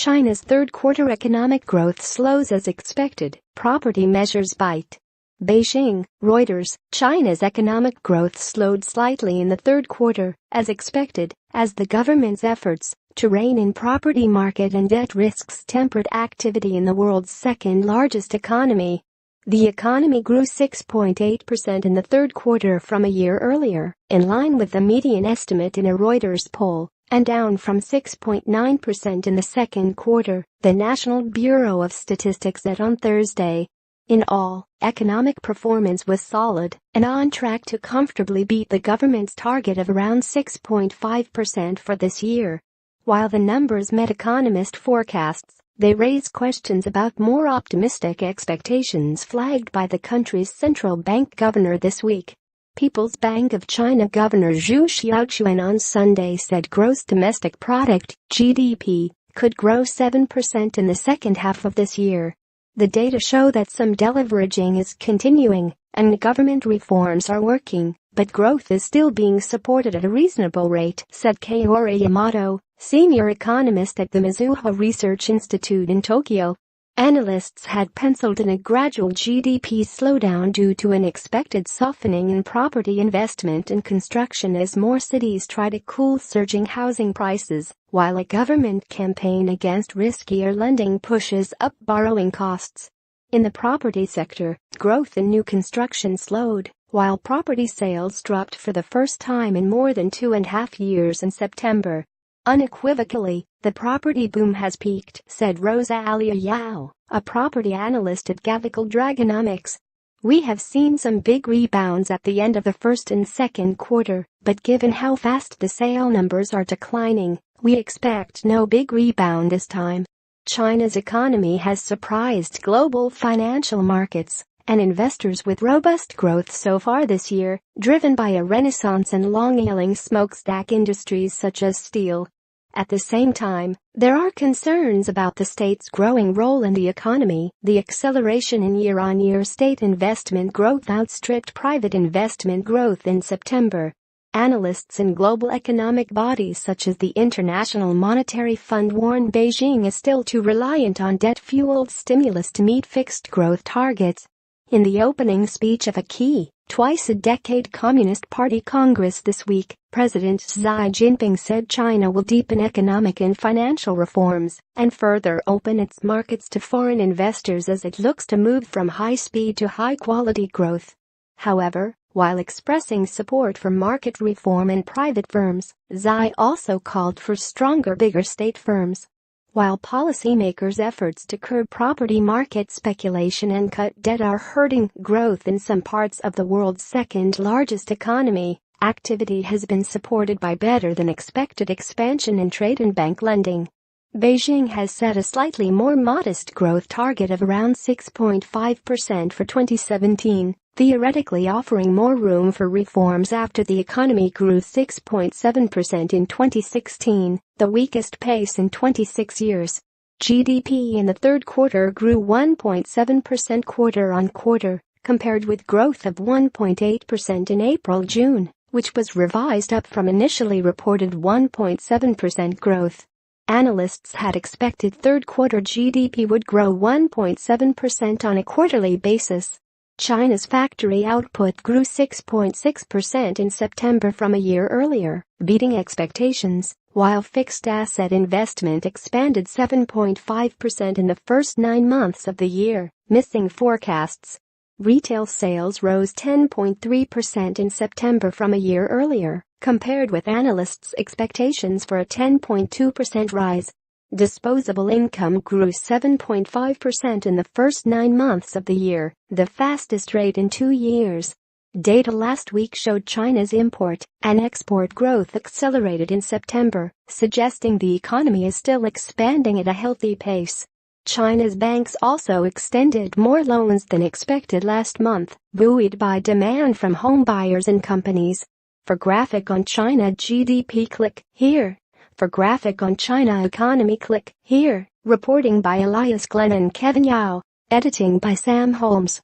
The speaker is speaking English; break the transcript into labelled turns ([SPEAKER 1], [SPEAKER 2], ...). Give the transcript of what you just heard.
[SPEAKER 1] China's third-quarter economic growth slows as expected, property measures bite. Beijing, Reuters. China's economic growth slowed slightly in the third quarter, as expected, as the government's efforts to rein in property market and debt risks tempered activity in the world's second-largest economy. The economy grew 6.8% in the third quarter from a year earlier, in line with the median estimate in a Reuters poll, and down from 6.9% in the second quarter, the National Bureau of Statistics said on Thursday. In all, economic performance was solid and on track to comfortably beat the government's target of around 6.5% for this year. While the numbers met economist forecasts, they raise questions about more optimistic expectations flagged by the country's central bank governor this week. People's Bank of China Governor Zhu Xiaochuan on Sunday said gross domestic product, GDP, could grow 7% in the second half of this year. The data show that some deleveraging is continuing and government reforms are working, but growth is still being supported at a reasonable rate, said Kaori Yamato, senior economist at the Mizuho Research Institute in Tokyo. Analysts had penciled in a gradual GDP slowdown due to an expected softening in property investment and construction as more cities try to cool surging housing prices, while a government campaign against riskier lending pushes up borrowing costs. In the property sector, growth in new construction slowed, while property sales dropped for the first time in more than 2.5 years in September. Unequivocally, the property boom has peaked, said Rosalia Yao, a property analyst at Gavical Dragonomics. We have seen some big rebounds at the end of the first and second quarter, but given how fast the sale numbers are declining, we expect no big rebound this time. China's economy has surprised global financial markets and investors with robust growth so far this year, driven by a renaissance in long-ailing smokestack industries such as steel. At the same time, there are concerns about the state's growing role in the economy. The acceleration in year-on-year state investment growth outstripped private investment growth in September. Analysts in global economic bodies such as the International Monetary Fund warn Beijing is still too reliant on debt-fueled stimulus to meet fixed growth targets. In the opening speech of a key, twice-a-decade Communist Party Congress this week, President Xi Jinping said China will deepen economic and financial reforms and further open its markets to foreign investors as it looks to move from high-speed to high-quality growth. However, while expressing support for market reform in private firms, Xi also called for stronger, bigger state firms. While policymakers' efforts to curb property market speculation and cut debt are hurting growth in some parts of the world's second-largest economy, activity has been supported by better-than-expected expansion in trade and bank lending. Beijing has set a slightly more modest growth target of around 6.5% for 2017, theoretically offering more room for reforms after the economy grew 6.7% in 2016, the weakest pace in 26 years. GDP in the third quarter grew 1.7% quarter-on-quarter, compared with growth of 1.8% in April-June, which was revised up from initially reported 1.7% growth. Analysts had expected third-quarter GDP would grow 1.7% on a quarterly basis. China's factory output grew 6.6% in September from a year earlier, beating expectations, while fixed asset investment expanded 7.5% in the first 9 months of the year, missing forecasts. Retail sales rose 10.3% in September from a year earlier, compared with analysts' expectations for a 10.2% rise. Disposable income grew 7.5% in the first 9 months of the year, the fastest rate in 2 years. Data last week showed China's import and export growth accelerated in September, suggesting the economy is still expanding at a healthy pace. China's banks also extended more loans than expected last month, buoyed by demand from home buyers and companies. For graphic on China GDP, click here. For graphic on China economy, click here. Reporting by Elias Glenn and Kevin Yao. Editing by Sam Holmes.